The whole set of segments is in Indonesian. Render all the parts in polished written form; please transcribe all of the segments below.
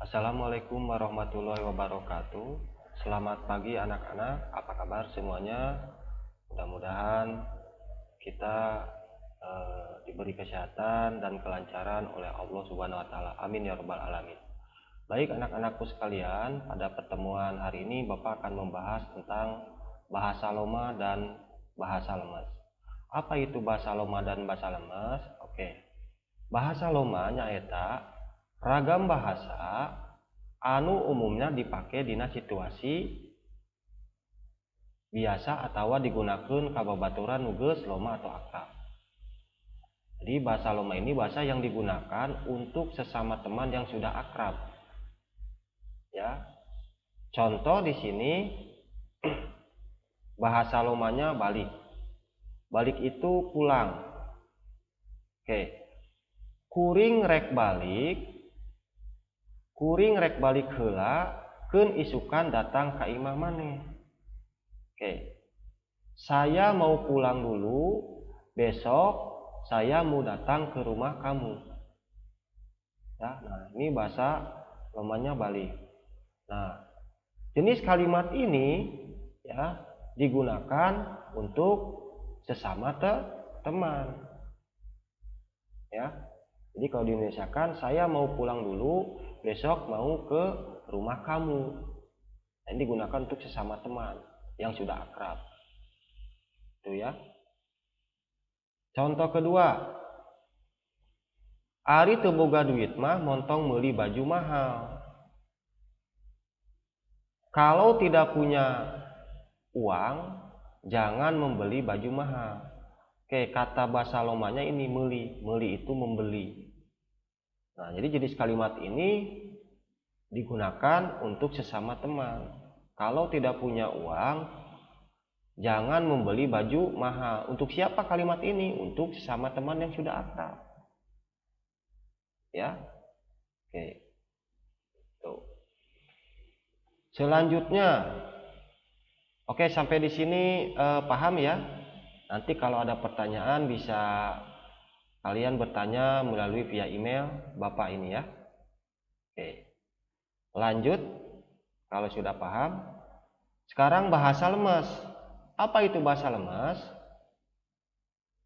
Assalamualaikum warahmatullahi wabarakatuh. Selamat pagi anak-anak, apa kabar semuanya? Mudah-mudahan kita diberi kesehatan dan kelancaran oleh Allah Subhanahu wa taala. Amin ya rabbal alamin. Baik anak-anakku sekalian, pada pertemuan hari ini Bapak akan membahas tentang bahasa loma dan bahasa lemes. Apa itu bahasa loma dan bahasa lemes? Oke. Bahasa loma nyaeta ragam bahasa anu umumnya dipakai dina situasi biasa atau digunakan kababaturan nuges loma atau akrab. Jadi bahasa loma ini bahasa yang digunakan untuk sesama teman yang sudah akrab. Ya. Contoh di sini bahasa lomanya balik. Balik itu pulang. Oke. Kuring rek balik heula keun isukan datang ka imah maneh. Oke. Saya mau pulang dulu, besok saya mau datang ke rumah kamu. Ya, nah ini bahasa lomanya balik. Nah, jenis kalimat ini ya digunakan untuk sesama teman. Ya. Jadi kalau di Indonesia kan saya mau pulang dulu, besok mau ke rumah kamu. Nah, ini digunakan untuk sesama teman yang sudah akrab. Itu ya. Contoh kedua, Ari teu boga duit mah montong meuli baju mahal. Kalau tidak punya uang, jangan membeli baju mahal. Oke, kata bahasa lomanya ini meuli. Meuli itu membeli. Nah, jadi jenis kalimat ini digunakan untuk sesama teman. Kalau tidak punya uang, jangan membeli baju mahal. Untuk siapa kalimat ini? Untuk sesama teman yang sudah akrab. Ya. Oke. Tuh. Selanjutnya, oke sampai di sini paham ya? Nanti kalau ada pertanyaan bisa kalian bertanya melalui via email Bapak ini ya. Oke. Lanjut, kalau sudah paham. Sekarang bahasa lemes. Apa itu bahasa lemes?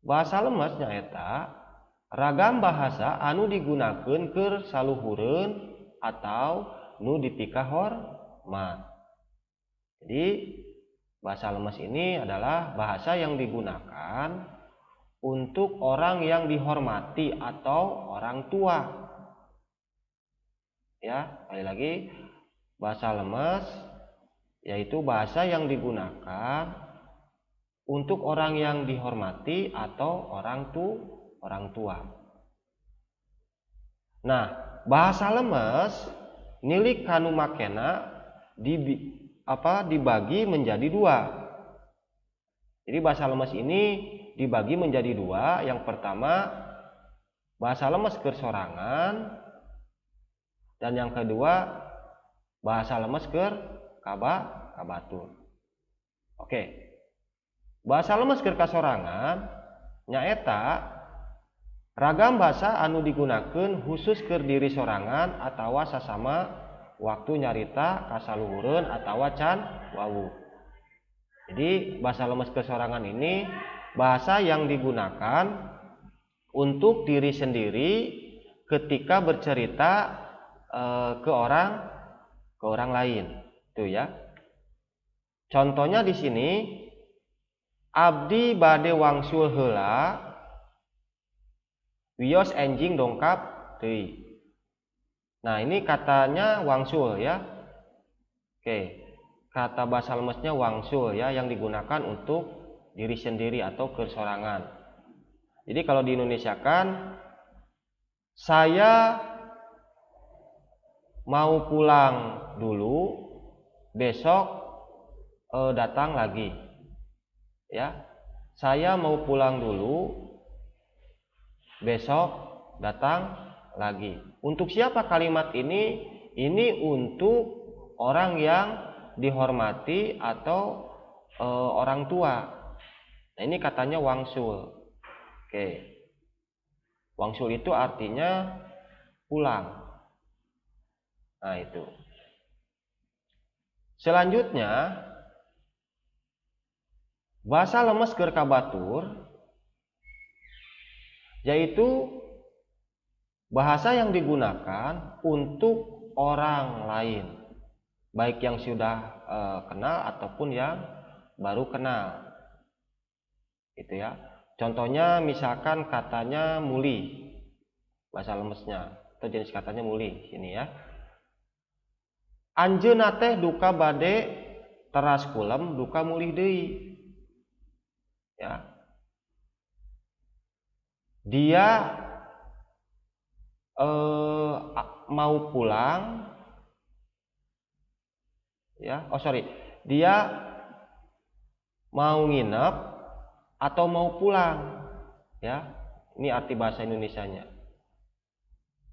Bahasa lemes nyaeta ragam bahasa anu digunakeun keur saluhureun atau nu dipika hormat. Jadi bahasa lemes ini adalah bahasa yang digunakan untuk orang yang dihormati atau orang tua. Ya, sekali lagi bahasa lemes yaitu bahasa yang digunakan untuk orang yang dihormati atau orang tua. Nah, bahasa lemes nilik kanu makena dibagi menjadi dua. Jadi bahasa lemes ini dibagi menjadi dua. Yang pertama bahasa lemes keur sorangan, dan yang kedua bahasa lemes keur kabatur. Oke. Bahasa lemes keur kasorangan nyaeta ragam bahasa anu digunakeun khusus keur diri sorangan atawa sasama waktu nyarita kasaluhureun atawa can wawu. Jadi bahasa lemes keur sorangan ini bahasa yang digunakan untuk diri sendiri ketika bercerita ke orang lain. Tuh ya. Contohnya di sini abdi bade wangsul heula wios enjing dongkap deui. Nah, ini katanya wangsul ya. Oke. Kata bahasa lemesnya wangsul ya yang digunakan untuk diri sendiri atau kesorangan. Jadi kalau di Indonesia kan saya mau pulang dulu, besok datang lagi. Ya. Saya mau pulang dulu, besok datang lagi. Untuk siapa kalimat ini? Ini untuk orang yang dihormati atau orang tua. Nah, ini katanya wangsul. Oke. Wangsul itu artinya pulang. Nah, itu. Selanjutnya, bahasa lemes keur ka batur yaitu bahasa yang digunakan untuk orang lain, baik yang sudah kenal ataupun yang baru kenal. Gitu ya. Contohnya misalkan katanya muli, bahasa lemesnya atau jenis katanya muli sini ya. Anjeunna teh duka bade teras kulem duka mulih deui. Ya. Dia mau pulang ya. Dia mau nginep atau mau pulang. Ya. Ini arti bahasa Indonesianya.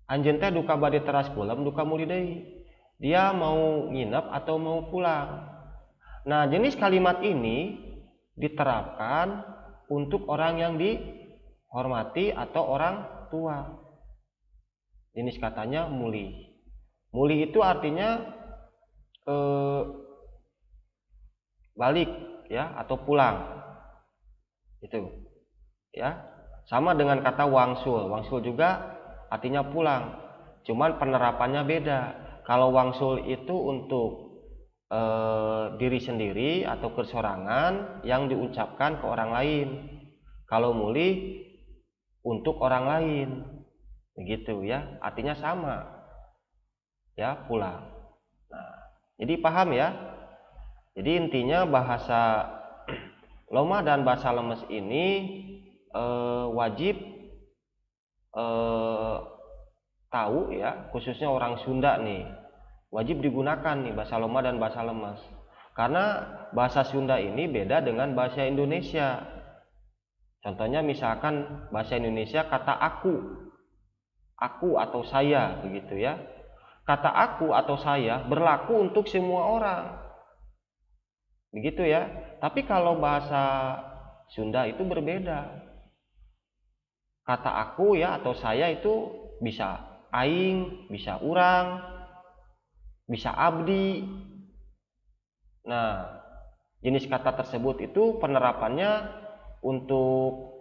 Anjeun teh duka bade teras kulem duka mulih deui. Dia mau nginep atau mau pulang. Nah, jenis kalimat ini diterapkan untuk orang yang dihormati atau orang tua. Jenis katanya muli. Muli itu artinya balik ya atau pulang. Itu. Ya. Sama dengan kata wangsul. Wangsul juga artinya pulang. Cuman penerapannya beda. Kalau wangsul itu untuk diri sendiri atau kesorangan yang diucapkan ke orang lain. Kalau muli untuk orang lain. Begitu ya. Artinya sama. Ya, pulang. Nah, jadi paham ya? Jadi intinya bahasa loma dan bahasa lemes ini wajib tahu ya, khususnya orang Sunda nih. Wajib digunakan nih bahasa loma dan bahasa lemes. Karena bahasa Sunda ini beda dengan bahasa Indonesia. Contohnya misalkan bahasa Indonesia kata aku atau saya begitu ya. Kata aku atau saya berlaku untuk semua orang. Begitu ya. Tapi kalau bahasa Sunda itu berbeda. Kata aku ya atau saya itu bisa aing, bisa urang, bisa abdi. Nah, jenis kata tersebut itu penerapannya untuk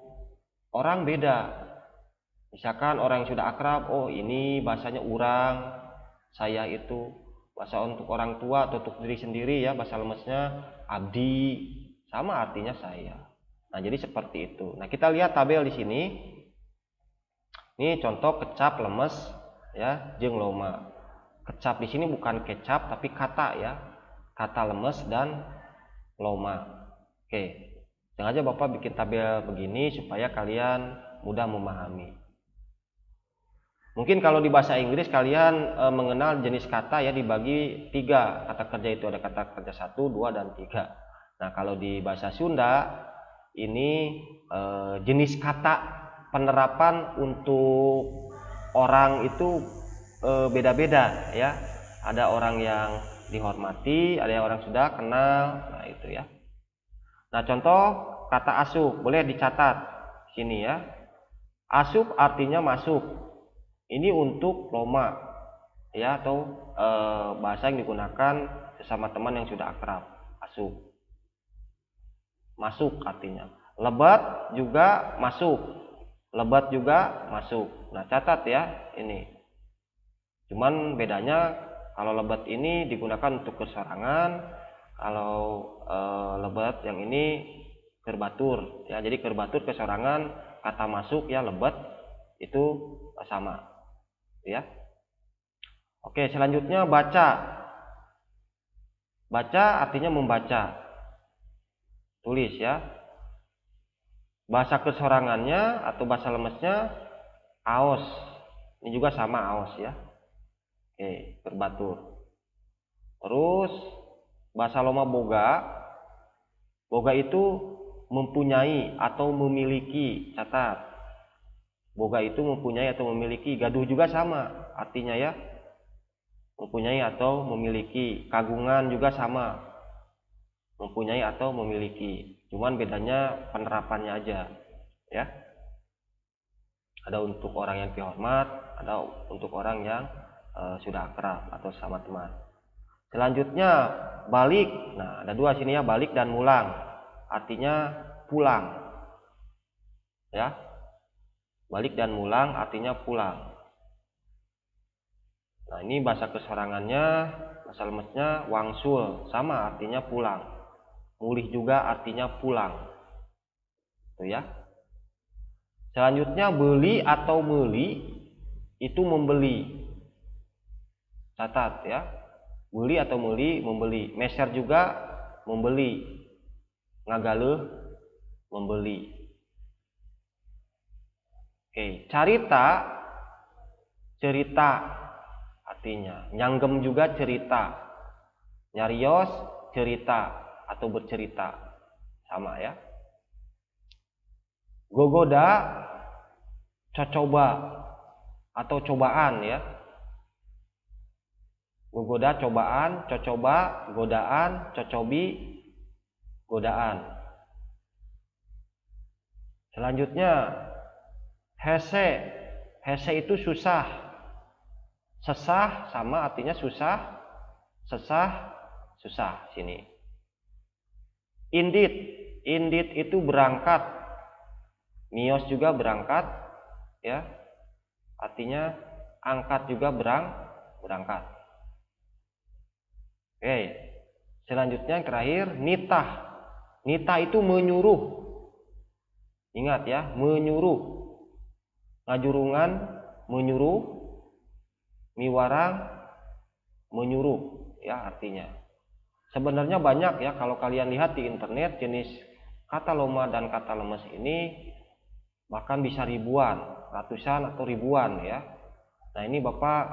orang beda. Misalkan orang yang sudah akrab, oh ini bahasanya urang, saya itu. Bahasa untuk orang tua atau untuk diri sendiri ya, bahasa lemesnya abdi, sama artinya saya. Nah, jadi seperti itu. Nah, kita lihat tabel di sini. Ini contoh kecap, lemes ya, jeung loma. Kecap di sini bukan kecap tapi kata ya. Kata lemes dan loma. Oke. Sengaja Bapak bikin tabel begini supaya kalian mudah memahami. Mungkin kalau di bahasa Inggris kalian mengenal jenis kata ya dibagi 3. Kata kerja itu ada kata kerja 1, 2, dan 3. Nah, kalau di bahasa Sunda ini jenis kata penerapan untuk orang itu beda-beda ya. Ada orang yang dihormati, ada yang orang sudah kenal. Nah, itu ya. Nah, contoh kata asup boleh dicatat sini ya. Asup artinya masuk. Ini untuk loma ya atau bahasa yang digunakan sesama teman yang sudah akrab. Asup. Masuk artinya. Lebat juga masuk. Lebat juga masuk. Nah, catat ya ini. Cuman bedanya kalau lebat ini digunakan untuk kesorangan, kalau lebat yang ini kerbatur ya. Jadi kerbatur kesorangan, kata masuk ya lebat itu sama ya. Oke, selanjutnya baca. Baca artinya membaca. Tulis ya. Bahasa kesorangannya atau bahasa lemesnya aos. Ini juga sama aos ya. Oke, berbatur. Terus bahasa loma boga. Boga itu mempunyai atau memiliki. Catat. Boga itu mempunyai atau memiliki. Gaduh juga sama artinya ya. Mempunyai atau memiliki. Kagungan juga sama. Mempunyai atau memiliki. Cuman bedanya penerapannya aja ya. Ada untuk orang yang dihormat, ada untuk orang yang sudah akrab atau sama teman. Selanjutnya balik. Nah, ada dua sini ya, balik dan mulang. Artinya pulang. Ya. Balik dan mulang artinya pulang. Nah, ini bahasa kesorangannya, bahasa lemesnya wangsul, sama artinya pulang. Mulih juga artinya pulang. Tuh ya. Selanjutnya beli atau meli itu membeli. Catat ya. Beli atau meli membeli. Meser juga membeli. Ngagaleuh membeli. Oke, carita cerita artinya. Nyanggem juga cerita. Nyarios cerita atau bercerita. Sama ya. Gogoda cocoba atau cobaan ya. Gogoda cobaan, cocoba godaan, cocobi godaan. Selanjutnya hese. Hese itu susah. Sesah sama artinya susah. Sesah, susah sini. Indit. Indit itu berangkat. Mios juga berangkat ya. Artinya angkat juga berangkat. Oke. Selanjutnya yang terakhir nitah. Nitah itu menyuruh. Ingat ya, menyuruh. Ngajurungan menyuruh. Miwarang menyuruh ya artinya. Sebenarnya banyak ya, kalau kalian lihat di internet jenis kata loma dan kata lemes ini bahkan bisa ribuan, ratusan atau ribuan ya. Nah, ini Bapak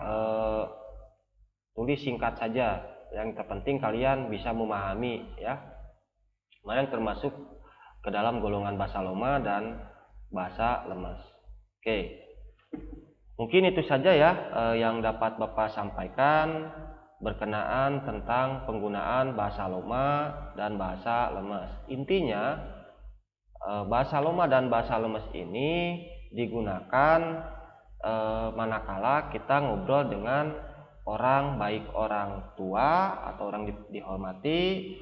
tulis singkat saja. Yang terpenting kalian bisa memahami ya. Mana yang termasuk ke dalam golongan bahasa loma dan bahasa lemes. Oke. Mungkin itu saja ya yang dapat Bapak sampaikan berkenaan tentang penggunaan bahasa loma dan bahasa lemes. Intinya bahasa loma dan bahasa lemes ini digunakan manakala kita ngobrol dengan orang, baik orang tua atau orang dihormati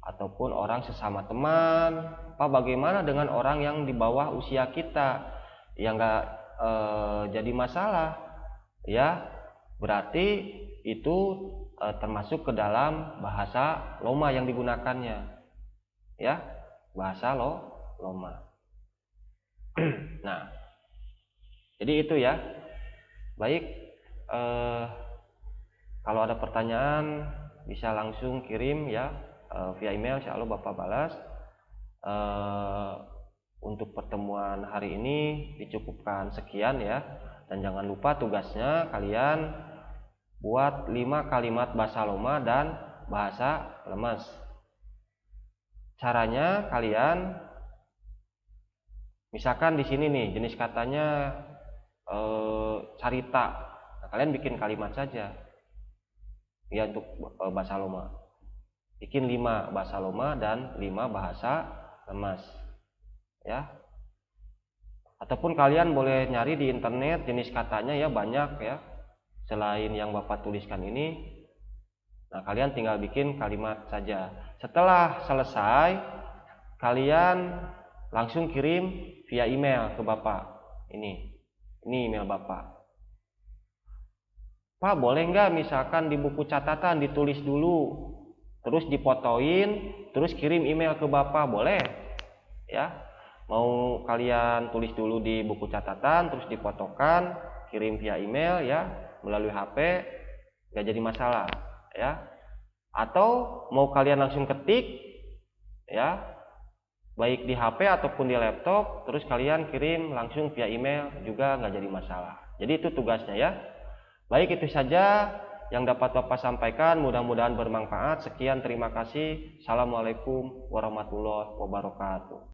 ataupun orang sesama teman. Bagaimana dengan orang yang di bawah usia kita yang enggak jadi masalah ya, berarti itu termasuk ke dalam bahasa loma yang digunakannya ya, bahasa loma. Nah, jadi itu ya. Baik, kalau ada pertanyaan bisa langsung kirim ya via email, insya Allah Bapak balas. Untuk pertemuan hari ini dicukupkan sekian ya. Dan jangan lupa tugasnya kalian buat 5 kalimat bahasa loma dan bahasa lemes. Caranya kalian misalkan di sini nih jenis katanya carita. Nah, kalian bikin kalimat saja ya untuk bahasa loma. Bikin 5 bahasa loma dan 5 bahasa lemes ya. Ataupun kalian boleh nyari di internet jenis katanya ya, banyak ya selain yang Bapak tuliskan ini. Nah, kalian tinggal bikin kalimat saja. Setelah selesai kalian langsung kirim via email ke Bapak. Ini email Bapak. Pak, boleh nggak misalkan di buku catatan ditulis dulu, terus dipotoin, terus kirim email ke Bapak? Boleh ya. Mau kalian tulis dulu di buku catatan, terus dipotokan, kirim via email ya, melalui HP, nggak jadi masalah ya. Atau mau kalian langsung ketik ya, baik di HP ataupun di laptop, terus kalian kirim langsung via email juga nggak jadi masalah. Jadi itu tugasnya ya. Baik, itu saja yang dapat Bapak sampaikan, mudah-mudahan bermanfaat. Sekian, terima kasih. Assalamualaikum warahmatullahi wabarakatuh.